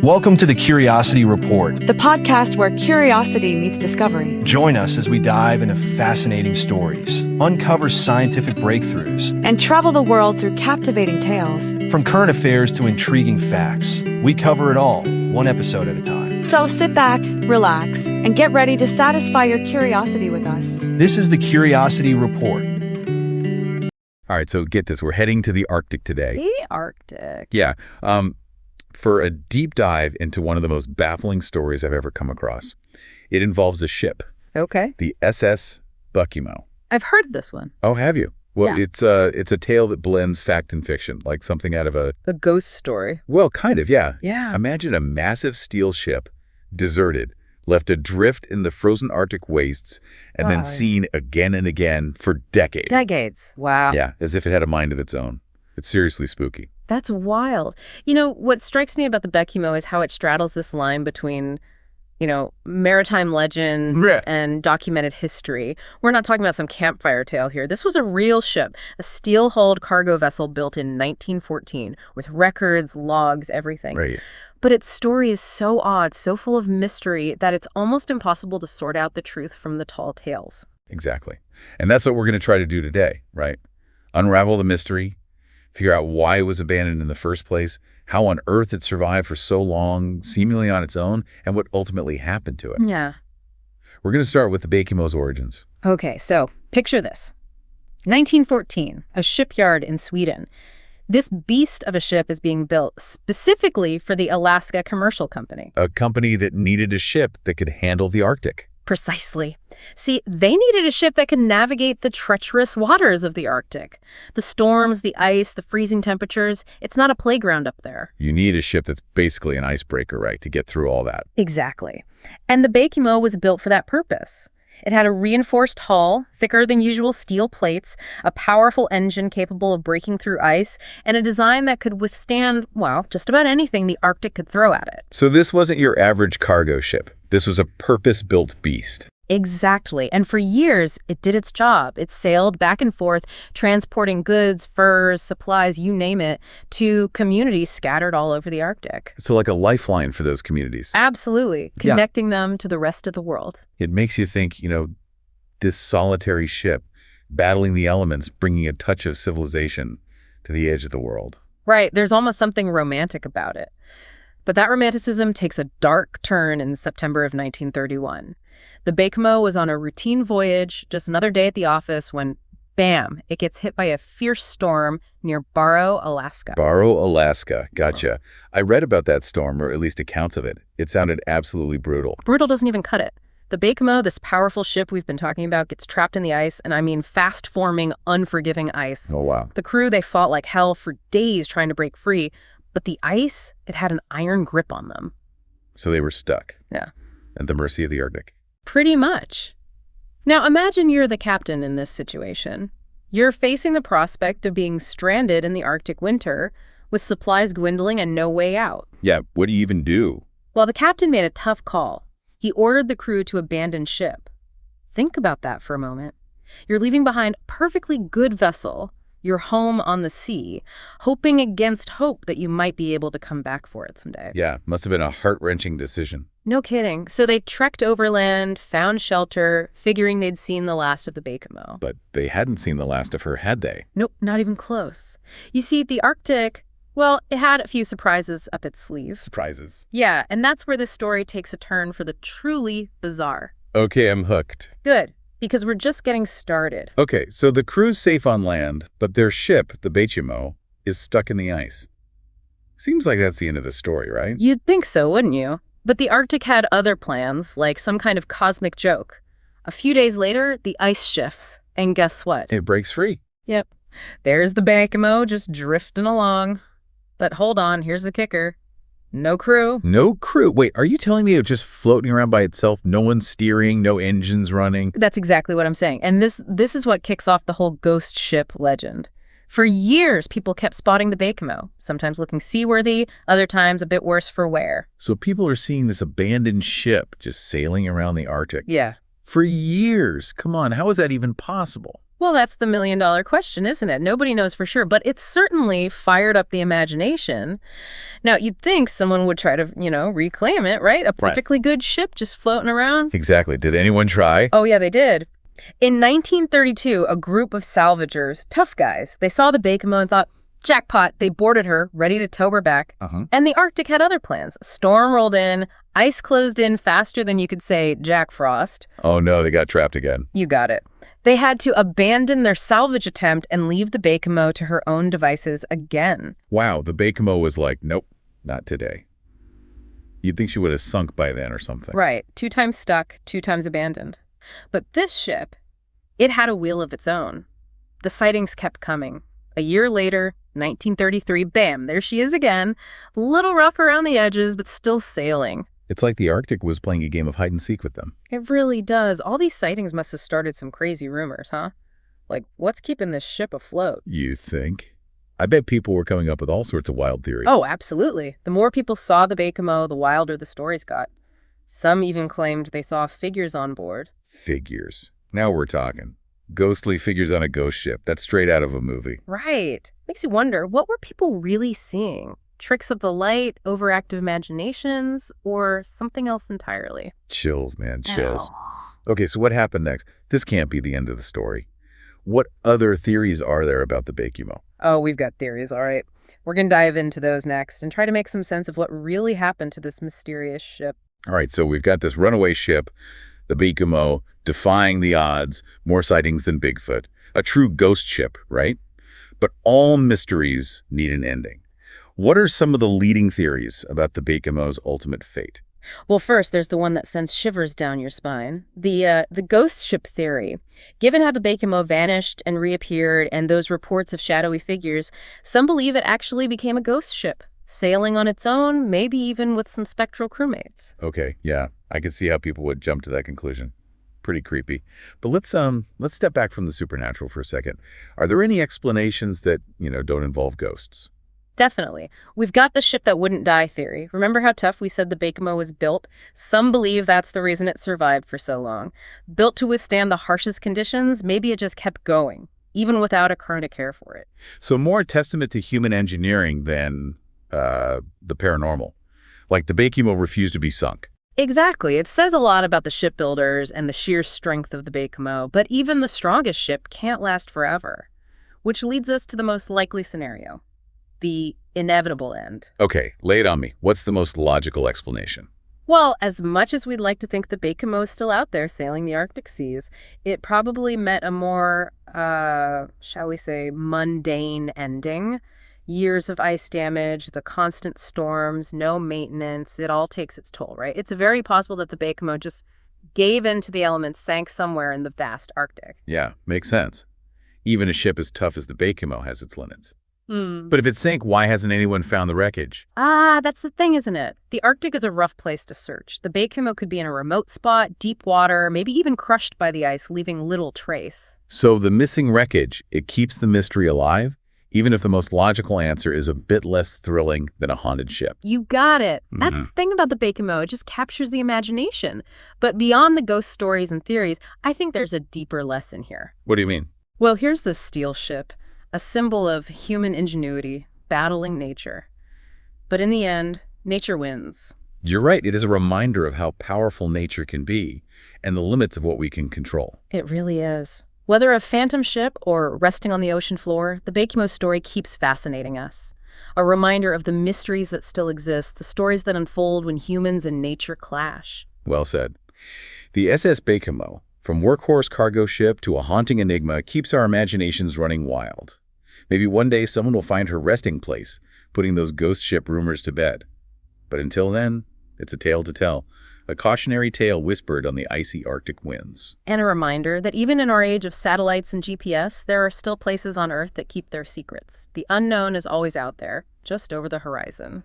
Welcome to the Curiosity Report. The podcast where curiosity meets discovery. Join us as we dive into fascinating stories, uncover scientific breakthroughs, And travel the world through captivating tales. from current affairs to intriguing facts. We cover it all, one episode at a time. So sit back, relax, and get ready to satisfy your curiosity with us. This is the Curiosity Report. All right, so get this. We're heading to the Arctic today. The Arctic. Yeah, for a deep dive into one of the most baffling stories I've ever come across. It involves a ship, Okay. the SS Baychimo. I've heard of this one. Oh, have you? Well, Yeah. it's a tale that blends fact and fiction, like something out of A ghost story. well, kind of, yeah. Yeah. Imagine a massive steel ship, deserted, left adrift in the frozen Arctic wastes, and then Wow. seen again and again for decades. Decades. Wow. Yeah, as if it had a mind of its own. It's seriously spooky. That's wild. You know, what strikes me about the Baychimo is how it straddles this line between, maritime legends Yeah. and documented history. We're not talking about some campfire tale here. This was a real ship, a steel-hulled cargo vessel built in 1914 with records, logs, everything. Right. But its story is so odd, so full of mystery, that it's almost impossible to sort out the truth from the tall tales. Exactly. And that's what we're going to try to do today, right? Unravel the mystery, figure out why it was abandoned in the first place, how on earth it survived for so long, seemingly on its own, and what ultimately happened to it. Yeah. We're going to start with the Baychimo's origins. Okay, so picture this. 1914, a shipyard in Sweden. This beast of a ship is being built specifically for the Alaska Commercial Company. A company that needed a ship that could handle the Arctic. Precisely. See, they needed a ship that could navigate the treacherous waters of the Arctic. The storms, the ice, the freezing temperatures, it's not a playground up there. You need a ship that's basically an icebreaker, right, to get through all that. Exactly. And the Baychimo was built for that purpose. It had a reinforced hull, thicker than usual steel plates, a powerful engine capable of breaking through ice, and a design that could withstand, well, just about anything the Arctic could throw at it. So this wasn't your average cargo ship. This was a purpose-built beast. Exactly. And for years, it did its job. It sailed back and forth, transporting goods, furs, supplies, you name it, to communities scattered all over the Arctic. So like a lifeline for those communities. Absolutely. Yeah. Connecting them to the rest of the world. It makes you think, this solitary ship, battling the elements, bringing a touch of civilization to the edge of the world. Right. There's almost something romantic about it. But that romanticism takes a dark turn in September of 1931. The Baychimo was on a routine voyage, just another day at the office, when, bam, it gets hit by a fierce storm near Barrow, Alaska. Barrow, Alaska. Gotcha. I read about that storm, or at least accounts of it. It sounded absolutely brutal. Brutal doesn't even cut it. The Baychimo, this powerful ship we've been talking about, gets trapped in the ice, and I mean fast-forming, unforgiving ice. Oh, wow. The crew, they fought like hell for days trying to break free, but the ice, it had an iron grip on them. So they were stuck. Yeah. At the mercy of the Arctic. Pretty much. Now imagine you're the captain in this situation. You're facing the prospect of being stranded in the Arctic winter with supplies dwindling and no way out. Yeah, what do you even do? Well, the captain made a tough call. He ordered the crew to abandon ship. Think about that for a moment. You're leaving behind a perfectly good vessel, your home on the sea, hoping against hope that you might be able to come back for it someday. Yeah, must have been a heart-wrenching decision. No kidding. So they trekked overland, found shelter, figuring they'd seen the last of the Baychimo. But they hadn't seen the last of her, had they? Nope, not even close. You see, the Arctic, well, it had a few surprises up its sleeve. Surprises. Yeah, and that's where this story takes a turn for the truly bizarre. Okay, I'm hooked. Good, because we're just getting started. Okay, so the crew's safe on land, but their ship, the Baychimo, is stuck in the ice. Seems like that's the end of the story, right? You'd think so, wouldn't you? But the Arctic had other plans, like some kind of cosmic joke. A few days later, the ice shifts, and guess what? It breaks free. Yep. There's the Baychimo just drifting along. But hold on, here's the kicker. No crew. No crew. Wait, are you telling me it was just floating around by itself? No one steering, no engines running? That's exactly what I'm saying. And this is what kicks off the whole ghost ship legend. For years, people kept spotting the Baychimo, sometimes looking seaworthy, other times a bit worse for wear. So people are seeing this abandoned ship just sailing around the Arctic. Yeah. For years. Come on, how is that even possible? Well, that's the million-dollar question, isn't it? Nobody knows for sure, but it's certainly fired up the imagination. Now, you'd think someone would try to, reclaim it, right? A Right. perfectly good ship just floating around. Exactly. Did anyone try? Oh, yeah, they did. In 1932, a group of salvagers, tough guys, they saw the Baychimo and thought, jackpot, they boarded her, ready to tow her back. And the Arctic had other plans. A storm rolled in, ice closed in faster than you could say Jack Frost. Oh, no, they got trapped again. You got it. They had to abandon their salvage attempt and leave the Baychimo to her own devices again. Wow, the Baychimo was like, nope, not today. You'd think she would have sunk by then or something. Right. 2 times stuck, 2 times abandoned. But this ship, it had a wheel of its own. The sightings kept coming. A year later, 1933, bam, there she is again. A little rough around the edges, but still sailing. It's like the Arctic was playing a game of hide and seek with them. It really does. All these sightings must have started some crazy rumors, huh? Like, what's keeping this ship afloat? You think? I bet people were coming up with all sorts of wild theories. Oh, absolutely. The more people saw the Baychimo, the wilder the stories got. Some even claimed they saw figures on board. Figures. Now we're talking. Ghostly figures on a ghost ship. That's straight out of a movie. Right. Makes you wonder, what were people really seeing? Tricks of the light, overactive imaginations, or something else entirely? Chills, man, chills. Okay, so what happened next? This can't be the end of the story. What other theories are there about the Baychimo? Oh, we've got theories, all right. We're going to dive into those next and try to make some sense of what really happened to this mysterious ship. All right, so we've got this runaway ship, the Baychimo, defying the odds, more sightings than Bigfoot. A true ghost ship, right? But all mysteries need an ending. What are some of the leading theories about the Baychimo's ultimate fate? Well, first, there's the one that sends shivers down your spine. The ghost ship theory. Given how the Baychimo vanished and reappeared and those reports of shadowy figures, some believe it actually became a ghost ship, sailing on its own, maybe even with some spectral crewmates. Okay, yeah, I can see how people would jump to that conclusion. Pretty creepy. But let's step back from the supernatural for a second. Are there any explanations that, don't involve ghosts? Definitely. We've got the ship that wouldn't die theory. Remember how tough we said the Baychimo was built? Some believe that's the reason it survived for so long. Built to withstand the harshest conditions, maybe it just kept going, even without a crew to care for it. So more testament to human engineering than the paranormal. Like the Baychimo refused to be sunk. Exactly. It says a lot about the shipbuilders and the sheer strength of the Baychimo, but even the strongest ship can't last forever. Which leads us to the most likely scenario. The inevitable end. Okay, lay it on me. What's the most logical explanation? Well, as much as we'd like to think the Baychimo is still out there sailing the Arctic seas, it probably met a more, shall we say, mundane ending. Years of ice damage, the constant storms, no maintenance, it all takes its toll, right? It's very possible that the Baychimo just gave in to the elements, sank somewhere in the vast Arctic. Yeah, makes sense. Even a ship as tough as the Baychimo has its limits. But if it sank, why hasn't anyone found the wreckage? That's the thing, isn't it? The Arctic is a rough place to search. The Baychimo could be in a remote spot, deep water, maybe even crushed by the ice, leaving little trace. So the missing wreckage, it keeps the mystery alive, even if the most logical answer is a bit less thrilling than a haunted ship. You got it. That's the thing about the Baychimo. It just captures the imagination. But beyond the ghost stories and theories, I think there's a deeper lesson here. What do you mean? Well, here's the steel ship. A symbol of human ingenuity, battling nature. But in the end, nature wins. You're right. It is a reminder of how powerful nature can be and the limits of what we can control. It really is. Whether a phantom ship or resting on the ocean floor, the Baychimo story keeps fascinating us. A reminder of the mysteries that still exist, the stories that unfold when humans and nature clash. Well said. The SS Baychimo, from workhorse cargo ship to a haunting enigma, keeps our imaginations running wild. Maybe one day someone will find her resting place, putting those ghost ship rumors to bed. But until then, it's a tale to tell, a cautionary tale whispered on the icy Arctic winds. And a reminder that even in our age of satellites and GPS, there are still places on Earth that keep their secrets. The unknown is always out there, just over the horizon.